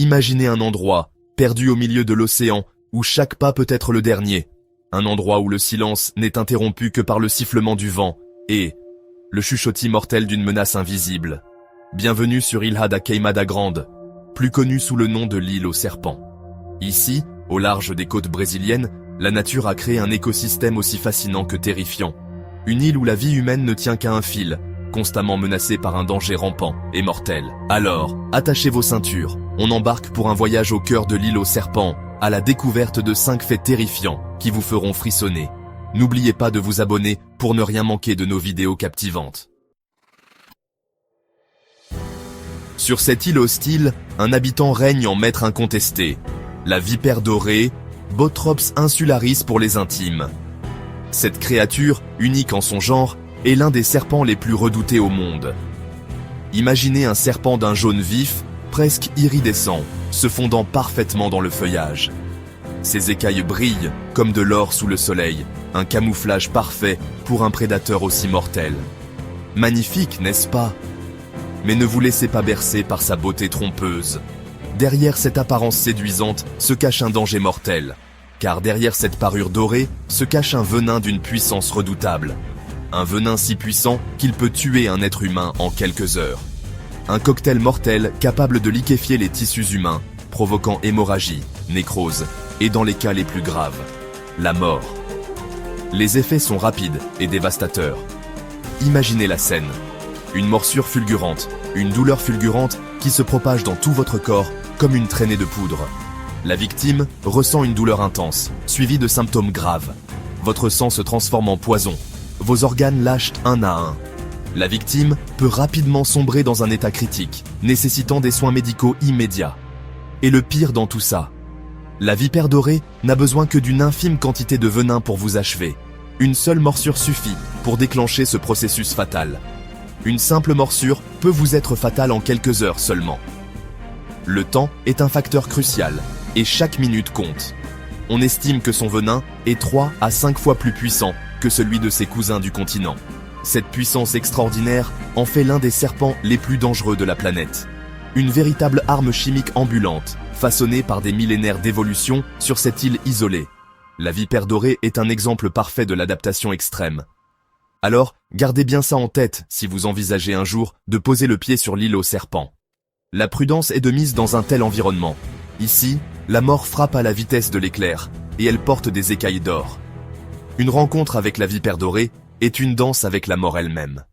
Imaginez un endroit, perdu au milieu de l'océan, où chaque pas peut être le dernier. Un endroit où le silence n'est interrompu que par le sifflement du vent et le chuchotis mortel d'une menace invisible. Bienvenue sur Ilha da Queimada Grande, plus connue sous le nom de l'île aux serpents. Ici, au large des côtes brésiliennes, la nature a créé un écosystème aussi fascinant que terrifiant. Une île où la vie humaine ne tient qu'à un fil, constamment menacée par un danger rampant et mortel. Alors, attachez vos ceintures, on embarque pour un voyage au cœur de l'île aux serpents, à la découverte de 5 faits terrifiants qui vous feront frissonner. N'oubliez pas de vous abonner pour ne rien manquer de nos vidéos captivantes. Sur cette île hostile, un habitant règne en maître incontesté. La vipère dorée, Bothrops insularis pour les intimes. Cette créature, unique en son genre, est l'un des serpents les plus redoutés au monde. Imaginez un serpent d'un jaune vif, presque iridescent, se fondant parfaitement dans le feuillage. Ses écailles brillent comme de l'or sous le soleil, un camouflage parfait pour un prédateur aussi mortel. Magnifique, n'est-ce pas? Mais ne vous laissez pas bercer par sa beauté trompeuse. Derrière cette apparence séduisante se cache un danger mortel, car derrière cette parure dorée se cache un venin d'une puissance redoutable. Un venin si puissant qu'il peut tuer un être humain en quelques heures. Un cocktail mortel capable de liquéfier les tissus humains, provoquant hémorragie, nécrose, et dans les cas les plus graves, la mort. Les effets sont rapides et dévastateurs. Imaginez la scène. Une morsure fulgurante, une douleur fulgurante qui se propage dans tout votre corps comme une traînée de poudre. La victime ressent une douleur intense, suivie de symptômes graves. Votre sang se transforme en poison. Vos organes lâchent un à un. La victime peut rapidement sombrer dans un état critique, nécessitant des soins médicaux immédiats. Et le pire dans tout ça, la vipère dorée n'a besoin que d'une infime quantité de venin pour vous achever. Une seule morsure suffit pour déclencher ce processus fatal. Une simple morsure peut vous être fatale en quelques heures seulement. Le temps est un facteur crucial, et chaque minute compte. On estime que son venin est 3 à 5 fois plus puissant que celui de ses cousins du continent. Cette puissance extraordinaire en fait l'un des serpents les plus dangereux de la planète. Une véritable arme chimique ambulante, façonnée par des millénaires d'évolution sur cette île isolée. La vipère dorée est un exemple parfait de l'adaptation extrême. Alors, gardez bien ça en tête si vous envisagez un jour de poser le pied sur l'île aux serpents. La prudence est de mise dans un tel environnement. Ici, la mort frappe à la vitesse de l'éclair, et elle porte des écailles d'or. Une rencontre avec la vipère dorée est une danse avec la mort elle-même.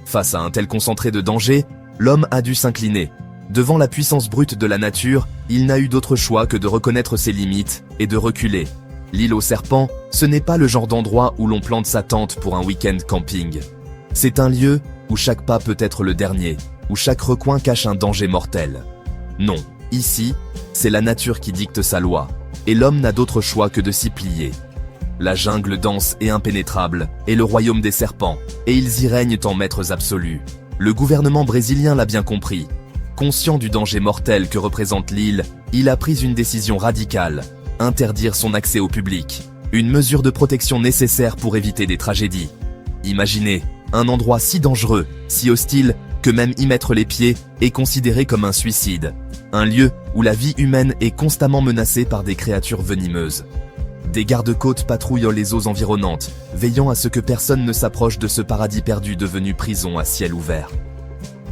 Face à un tel concentré de danger, l'homme a dû s'incliner. Devant la puissance brute de la nature, il n'a eu d'autre choix que de reconnaître ses limites et de reculer. L'île aux serpents, ce n'est pas le genre d'endroit où l'on plante sa tente pour un week-end camping. C'est un lieu où chaque pas peut être le dernier, où chaque recoin cache un danger mortel. Non, ici, c'est la nature qui dicte sa loi, et l'homme n'a d'autre choix que de s'y plier. La jungle dense et impénétrable est le royaume des serpents, et ils y règnent en maîtres absolus. Le gouvernement brésilien l'a bien compris. Conscient du danger mortel que représente l'île, il a pris une décision radicale: interdire son accès au public. Une mesure de protection nécessaire pour éviter des tragédies. Imaginez, un endroit si dangereux, si hostile, que même y mettre les pieds est considéré comme un suicide. Un lieu où la vie humaine est constamment menacée par des créatures venimeuses. Des gardes-côtes patrouillent les eaux environnantes, veillant à ce que personne ne s'approche de ce paradis perdu devenu prison à ciel ouvert.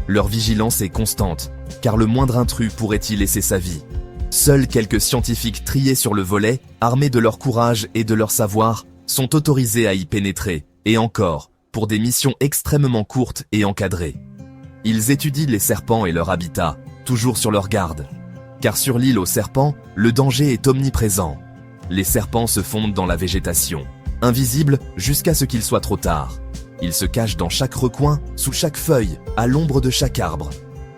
Leur vigilance est constante, car le moindre intrus pourrait y laisser sa vie. Seuls quelques scientifiques triés sur le volet, armés de leur courage et de leur savoir, sont autorisés à y pénétrer, et encore, pour des missions extrêmement courtes et encadrées. Ils étudient les serpents et leur habitat, toujours sur leur garde. Car sur l'île aux serpents, le danger est omniprésent. Les serpents se fondent dans la végétation, invisibles jusqu'à ce qu'il soit trop tard. Ils se cachent dans chaque recoin, sous chaque feuille, à l'ombre de chaque arbre.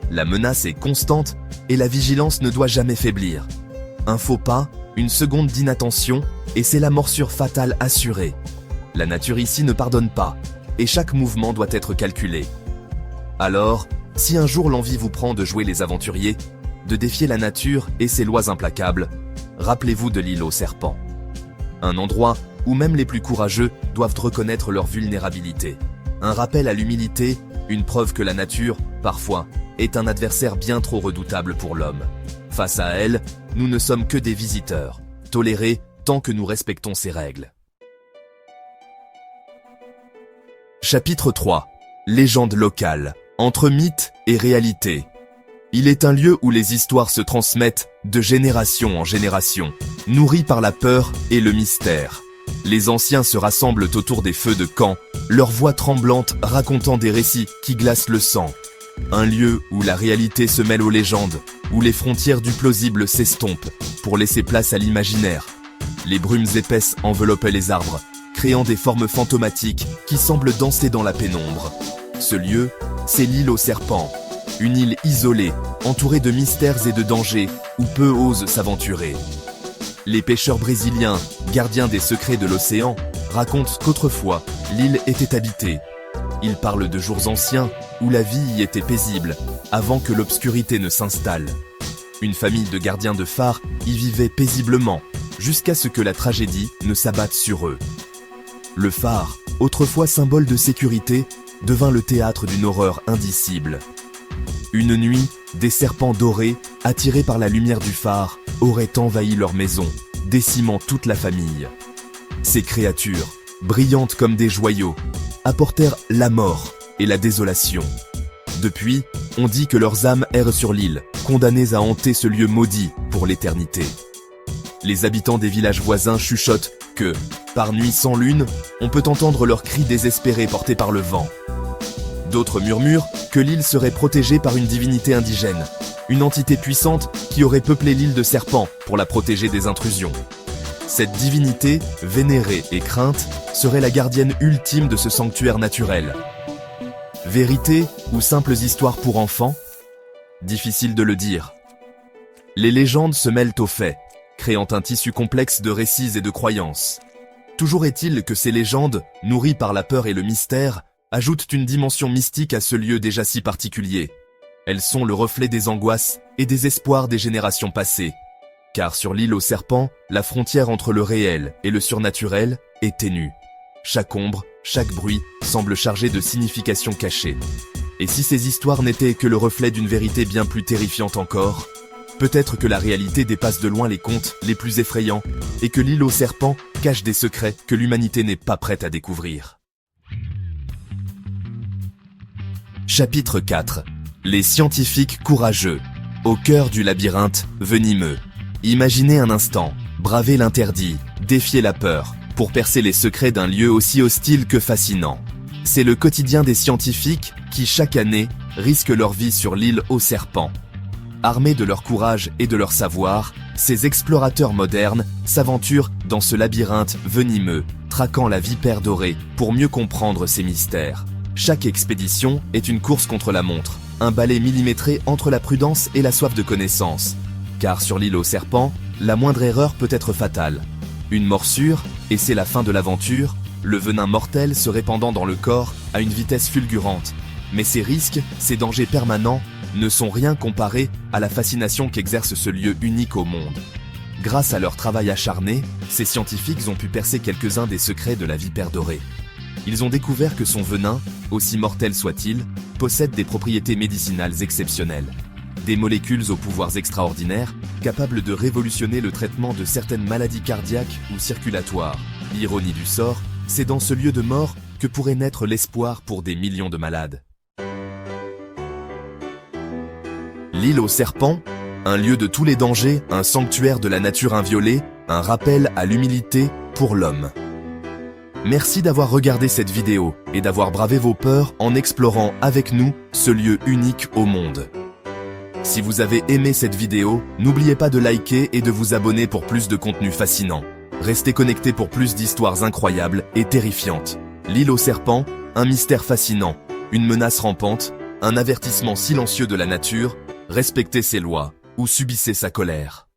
La menace est constante et la vigilance ne doit jamais faiblir. Un faux pas, une seconde d'inattention, et c'est la morsure fatale assurée. La nature ici ne pardonne pas, et chaque mouvement doit être calculé. Alors, si un jour l'envie vous prend de jouer les aventuriers, de défier la nature et ses lois implacables, rappelez-vous de l'île aux serpents. Un endroit où même les plus courageux doivent reconnaître leur vulnérabilité. Un rappel à l'humilité, une preuve que la nature, parfois, est un adversaire bien trop redoutable pour l'homme. Face à elle, nous ne sommes que des visiteurs, tolérés tant que nous respectons ses règles. Chapitre 3. Légende locale, entre mythe et réalité. Il est un lieu où les histoires se transmettent de génération en génération, nourries par la peur et le mystère. Les anciens se rassemblent autour des feux de camp, leurs voix tremblantes racontant des récits qui glacent le sang. Un lieu où la réalité se mêle aux légendes, où les frontières du plausible s'estompent pour laisser place à l'imaginaire. Les brumes épaisses enveloppaient les arbres, créant des formes fantomatiques qui semblent danser dans la pénombre. Ce lieu, c'est l'île aux serpents, une île isolée, entourée de mystères et de dangers, où peu osent s'aventurer. Les pêcheurs brésiliens, gardiens des secrets de l'océan, racontent qu'autrefois, l'île était habitée. Ils parlent de jours anciens, où la vie y était paisible, avant que l'obscurité ne s'installe. Une famille de gardiens de phare y vivait paisiblement, jusqu'à ce que la tragédie ne s'abatte sur eux. Le phare, autrefois symbole de sécurité, devint le théâtre d'une horreur indicible. Une nuit, des serpents dorés, attirés par la lumière du phare, auraient envahi leur maison, décimant toute la famille. Ces créatures, brillantes comme des joyaux, apportèrent la mort et la désolation. Depuis, on dit que leurs âmes errent sur l'île, condamnées à hanter ce lieu maudit pour l'éternité. Les habitants des villages voisins chuchotent que, par nuit sans lune, on peut entendre leurs cris désespérés portés par le vent. D'autres murmurent que l'île serait protégée par une divinité indigène, une entité puissante qui aurait peuplé l'île de serpents pour la protéger des intrusions. Cette divinité, vénérée et crainte, serait la gardienne ultime de ce sanctuaire naturel. Vérité ou simples histoires pour enfants? Difficile de le dire. Les légendes se mêlent aux faits, créant un tissu complexe de récits et de croyances. Toujours est-il que ces légendes, nourries par la peur et le mystère, ajoutent une dimension mystique à ce lieu déjà si particulier. Elles sont le reflet des angoisses et des espoirs des générations passées. Car sur l'île aux serpents, la frontière entre le réel et le surnaturel est ténue. Chaque ombre, chaque bruit semble chargé de significations cachées. Et si ces histoires n'étaient que le reflet d'une vérité bien plus terrifiante encore, peut-être que la réalité dépasse de loin les contes les plus effrayants et que l'île aux serpents cache des secrets que l'humanité n'est pas prête à découvrir. Chapitre 4. Les scientifiques courageux. Au cœur du labyrinthe venimeux. Imaginez un instant, braver l'interdit, défier la peur, pour percer les secrets d'un lieu aussi hostile que fascinant. C'est le quotidien des scientifiques qui, chaque année, risquent leur vie sur l'île aux serpents. Armés de leur courage et de leur savoir, ces explorateurs modernes s'aventurent dans ce labyrinthe venimeux, traquant la vipère dorée pour mieux comprendre ses mystères. Chaque expédition est une course contre la montre, un balai millimétré entre la prudence et la soif de connaissance. Car sur l'île aux serpents, la moindre erreur peut être fatale. Une morsure, et c'est la fin de l'aventure, le venin mortel se répandant dans le corps à une vitesse fulgurante. Mais ces risques, ces dangers permanents, ne sont rien comparés à la fascination qu'exerce ce lieu unique au monde. Grâce à leur travail acharné, ces scientifiques ont pu percer quelques-uns des secrets de la vipère dorée. Ils ont découvert que son venin, aussi mortel soit-il, possède des propriétés médicinales exceptionnelles. Des molécules aux pouvoirs extraordinaires, capables de révolutionner le traitement de certaines maladies cardiaques ou circulatoires. L'ironie du sort, c'est dans ce lieu de mort que pourrait naître l'espoir pour des millions de malades. L'île aux serpents, un lieu de tous les dangers, un sanctuaire de la nature inviolée, un rappel à l'humilité pour l'homme. Merci d'avoir regardé cette vidéo et d'avoir bravé vos peurs en explorant avec nous ce lieu unique au monde. Si vous avez aimé cette vidéo, n'oubliez pas de liker et de vous abonner pour plus de contenu fascinant. Restez connectés pour plus d'histoires incroyables et terrifiantes. L'île aux serpents, un mystère fascinant, une menace rampante, un avertissement silencieux de la nature, respectez ses lois ou subissez sa colère.